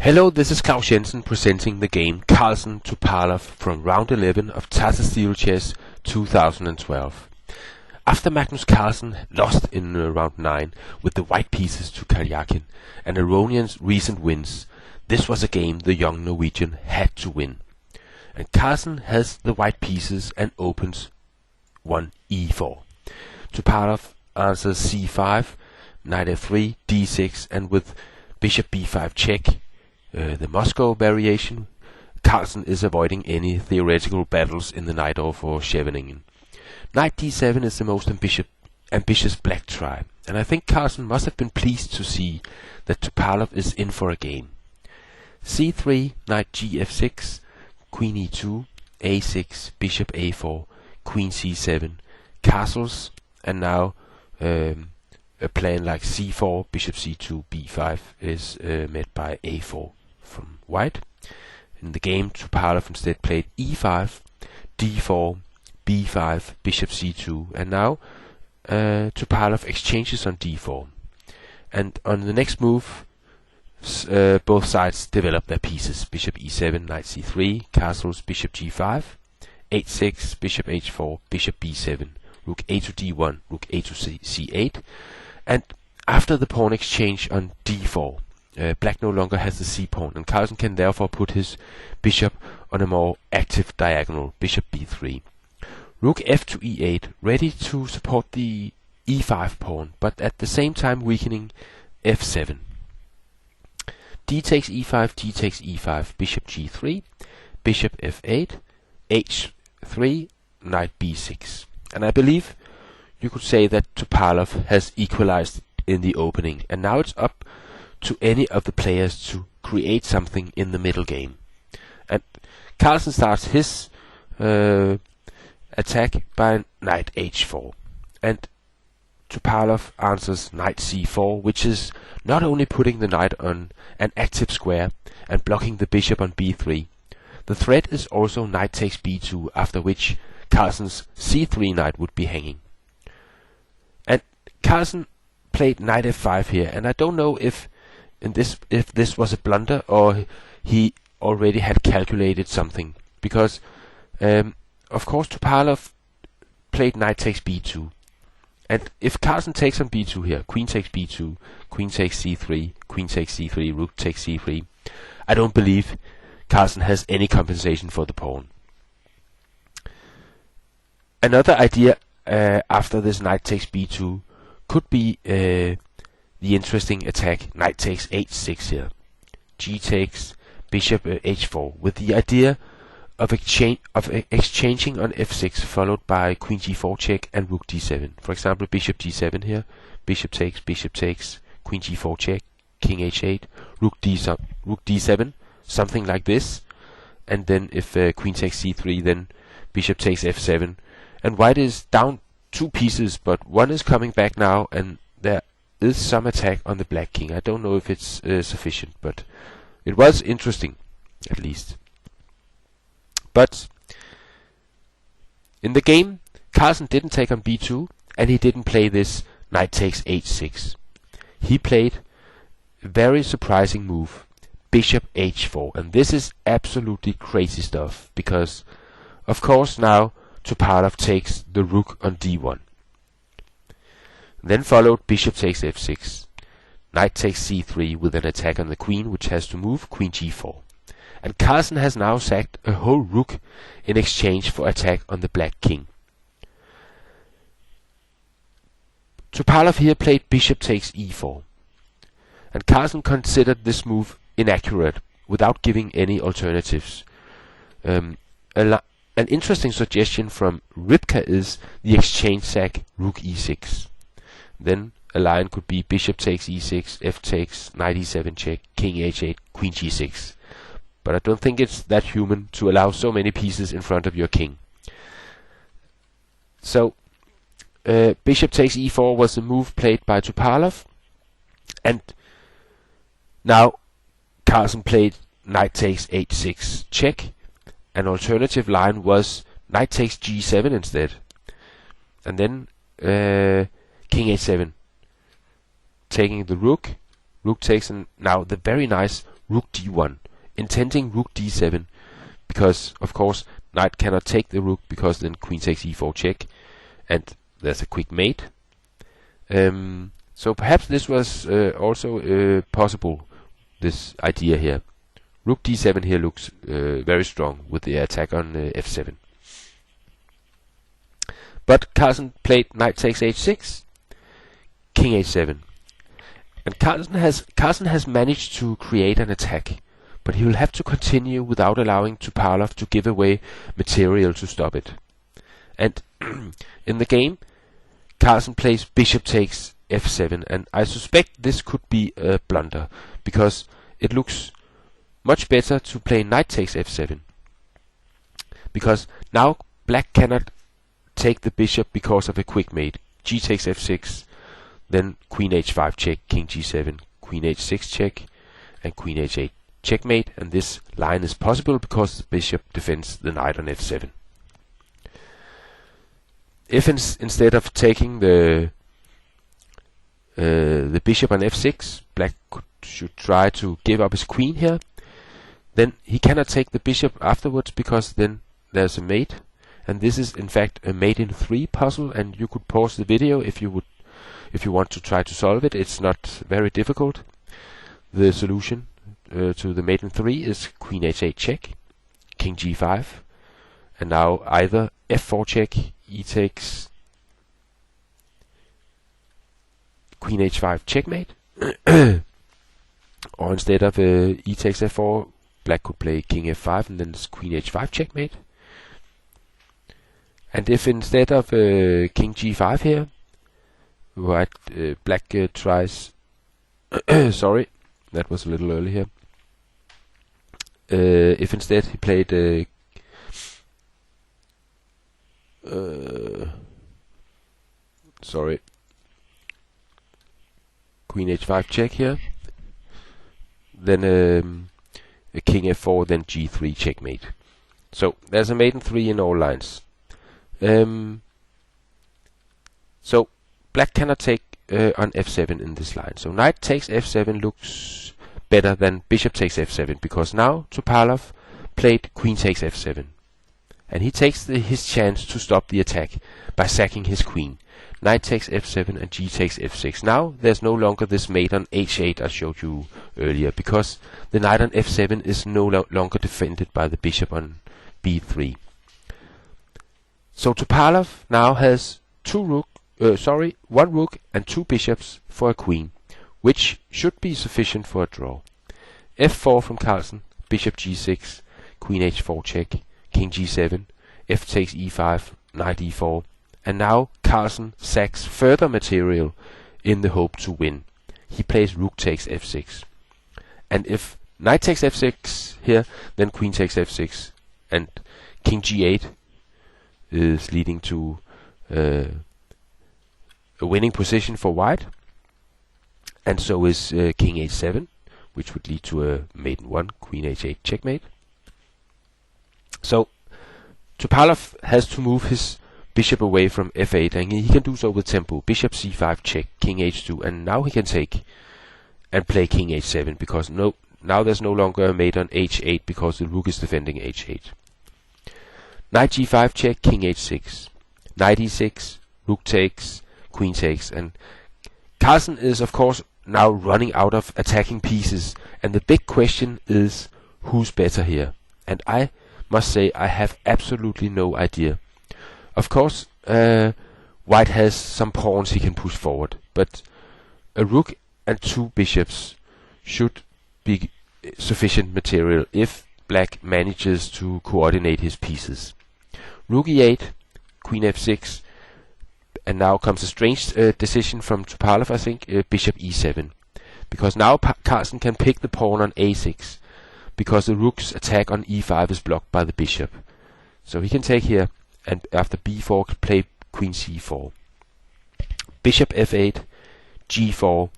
Hello, this is Claus Jensen presenting the game Carlsen Topalov from round 11 of Tata Steel Chess 2012. After Magnus Carlsen lost in round 9 with the white pieces to Karjakin and Aronian's recent wins, this was a game the young Norwegian had to win. And Carlsen has the white pieces and opens one e4. Topalov answers c5, knight f3, d6, and with bishop b5 check, the Moscow variation, Carlsen is avoiding any theoretical battles in the Najdorf or Scheveningen. Knight d7 is the most ambitious black try, and I think Carlsen must have been pleased to see that Topalov is in for a game. c3, knight gf6, queen e2, a6, bishop a4, queen c7, castles, and now a plan like c4, bishop c2, b5 is met by a4 from white. In the game, Topalov instead played e5, d4, b5, bishop c2, and now Topalov exchanges on d4. And on the next move, both sides develop their pieces. Bishop e7, knight c3, castles, bishop g5, h6, bishop h4, bishop b7, rook a to d1, rook a to c8. And after the pawn exchange on d4, black no longer has the c-pawn, and Carlsen can therefore put his bishop on a more active diagonal, bishop b3. Rook f to e8, ready to support the e5 pawn, but at the same time weakening f7. D takes e5, d takes e5, bishop g3, bishop f8, h3, knight b6. And I believe you could say that Topalov has equalized in the opening, and now it's up to any of the players to create something in the middle game. And Carlsen starts his attack by knight h4, and Topalov answers knight c4, which is not only putting the knight on an active square and blocking the bishop on b3, the threat is also knight takes b2, after which Carlsen's c3 knight would be hanging. And Carlsen played knight f5 here, and I don't know if this was a blunder or he already had calculated something, because of course Topalov played knight takes b2, and if Carlsen takes on b2 here, queen takes b2, queen takes c3, queen takes c3, rook takes c3, I don't believe Carlsen has any compensation for the pawn. Another idea after this knight takes b2 could be the interesting attack knight takes h6 here. G takes bishop h4, with the idea of exchanging on f6, followed by queen g4 check and rook d7. For example, bishop g7 here, bishop takes, queen g4 check, king h8, rook d7, something like this. And then if queen takes c3, then bishop takes f7. And white is down two pieces, but one is coming back now, and there is some attack on the black king. I don't know if it's sufficient, but it was interesting, at least. But in the game, Carlsen didn't take on b2, and he didn't play this knight takes h6. He played a very surprising move, bishop h4, and this is absolutely crazy stuff, because of course now Topalov takes the rook on d1. Then followed bishop takes f6, knight takes c3 with an attack on the queen, which has to move, queen g4. And Carlsen has now sacked a whole rook in exchange for attack on the black king. Topalov here played bishop takes e4, and Carlsen considered this move inaccurate without giving any alternatives. An interesting suggestion from Rybka is the exchange sack rook e6. Then a line could be bishop takes e6, f takes, knight e7 check, king h8, queen g6. But I don't think it's that human to allow so many pieces in front of your king. So bishop takes e4 was the move played by Topalov, and now Carlsen played knight takes h6 check. An alternative line was knight takes g7 instead, and then king h7, taking the rook takes, and now the very nice rook d1, intending rook d7, because of course knight cannot take the rook, because then queen takes e4 check, and there's a quick mate. So perhaps this was also possible, this idea here. Rook d7 here looks very strong with the attack on f7. But Carlsen played knight takes h6, king h7. And Carlsen has managed to create an attack, but he will have to continue without allowing Topalov to give away material to stop it. And in the game, Carlsen plays bishop takes f7, and I suspect this could be a blunder, because it looks much better to play knight takes f7. Because now black cannot take the bishop because of a quick mate. G takes f6, then queen h5 check, king g7, queen h6 check, and queen h8 checkmate, and this line is possible because the bishop defends the knight on f7. If instead of taking the bishop on f6, black should try to give up his queen here, then he cannot take the bishop afterwards, because then there's a mate, and this is in fact a mate in 3 puzzle, and you could pause the video if you want to try to solve it. It's not very difficult. The solution to the mate in 3 is queen h8 check, king g5, and now either f4 check, e takes, queen h5 checkmate, or instead of e takes f4, black could play king f5 and then it's queen h5 checkmate. And if instead of king g5 here, black tries sorry, that was a little early here. If instead he played sorry, queen h5 check here, then a king f4, then g3 checkmate. So there's a mate in 3 in all lines. So black cannot take on f7 in this line. So knight takes f7 looks better than bishop takes f7, because now Topalov played queen takes f7, and he takes his chance to stop the attack by sacking his queen. Knight takes f7 and g takes f6. Now there's no longer this mate on h8 I showed you earlier, because the knight on f7 is no longer defended by the bishop on b3. So Topalov now has one rook and 2 bishops for a queen, which should be sufficient for a draw. f4 from Carlsen, bishop g6, queen h4 check, king g7, f takes e5, knight e4, and now Carlsen sacks further material in the hope to win. He plays rook takes f6, and if knight takes f6 here, then queen takes f6, and king g8 is leading to a winning position for white, and so is king h7, which would lead to a mate in 1, queen h8 checkmate. So Topalov has to move his bishop away from f8, and he can do so with tempo. Bishop c5 check, king h2, and now he can take and play king h7, because now there's no longer a mate on h8, because the rook is defending h8. Knight g5 check, king h6, knight e6, rook takes, queen takes, and Carlsen is of course now running out of attacking pieces, and the big question is who's better here. And I must say I have absolutely no idea. Of course, white has some pawns he can push forward, but a rook and 2 bishops should be sufficient material if black manages to coordinate his pieces. Rook e8, queen f6, and now comes a strange decision from Topalov, I think, bishop e7, because now Carlsen can pick the pawn on a6, because the rook's attack on e5 is blocked by the bishop. So he can take here, and after b4 play queen c4, bishop f8, g4,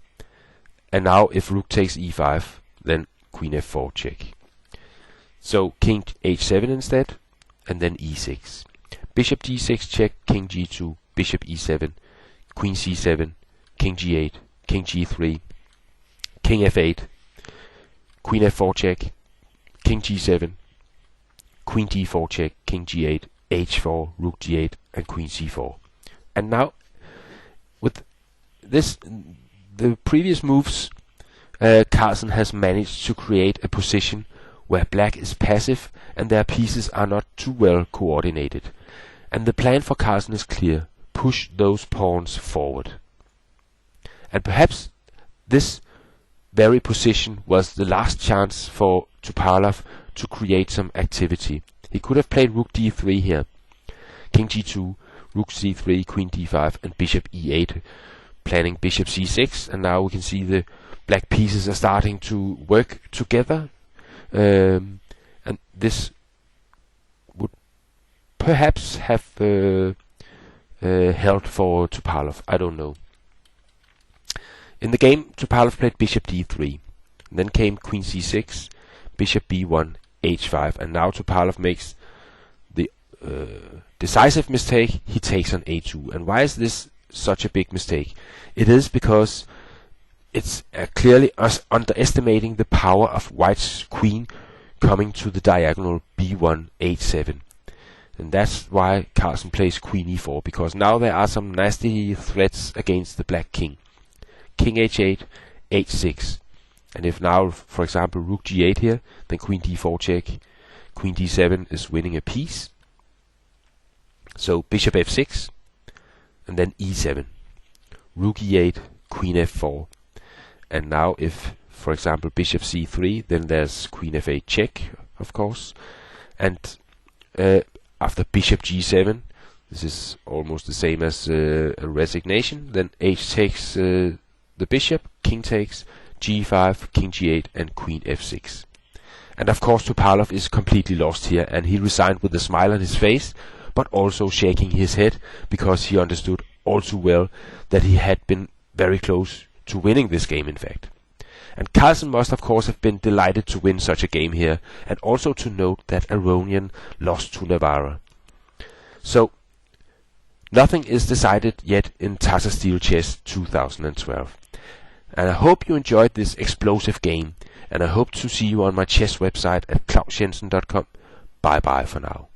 and now if rook takes e5, then queen f4 check. So king h7 instead, and then e6. Bishop d6 check, king g2, bishop e7, queen c7, king g8, king g3, king f8, queen f4 check, king g7, queen d4 check, king g8, h4, rook g8, and queen c4. And now, with the previous moves, Carlsen has managed to create a position where black is passive and their pieces are not too well coordinated. And the plan for Carlsen is clear: push those pawns forward. And perhaps this very position was the last chance for Topalov to create some activity. He could have played rook d3 here, king g2, rook c3, queen d5, and bishop e8, planning bishop c6. And now we can see the black pieces are starting to work together, and this would perhaps have held for Topalov. I don't know. In the game, Topalov played bishop d3. Then came queen c6, bishop b1, h5, and now Topalov makes the decisive mistake. He takes on a2. And why is this such a big mistake? It is because it's clearly us underestimating the power of white's queen coming to the diagonal b1, h7. And that's why Carlsen plays queen e4, because now there are some nasty threats against the black king. King h8, h6. And if now, for example, rook g8 here, then queen d4 check, queen d7 is winning a piece. So bishop f6, and then e7, rook e8, queen f4. And now if, for example, bishop c3, then there's queen f8 check, of course. And after bishop g7, this is almost the same as a resignation. Then h takes the bishop, king takes, g5, king g8, and queen f6. And of course Topalov is completely lost here, and he resigned with a smile on his face, but also shaking his head, because he understood all too well that he had been very close to winning this game, in fact. And Carlsen must of course have been delighted to win such a game here, and also to note that Aronian lost to Navarra. So, nothing is decided yet in Tata Steel Chess 2012. And I hope you enjoyed this explosive game, and I hope to see you on my chess website at clausjensen.com. Bye bye for now.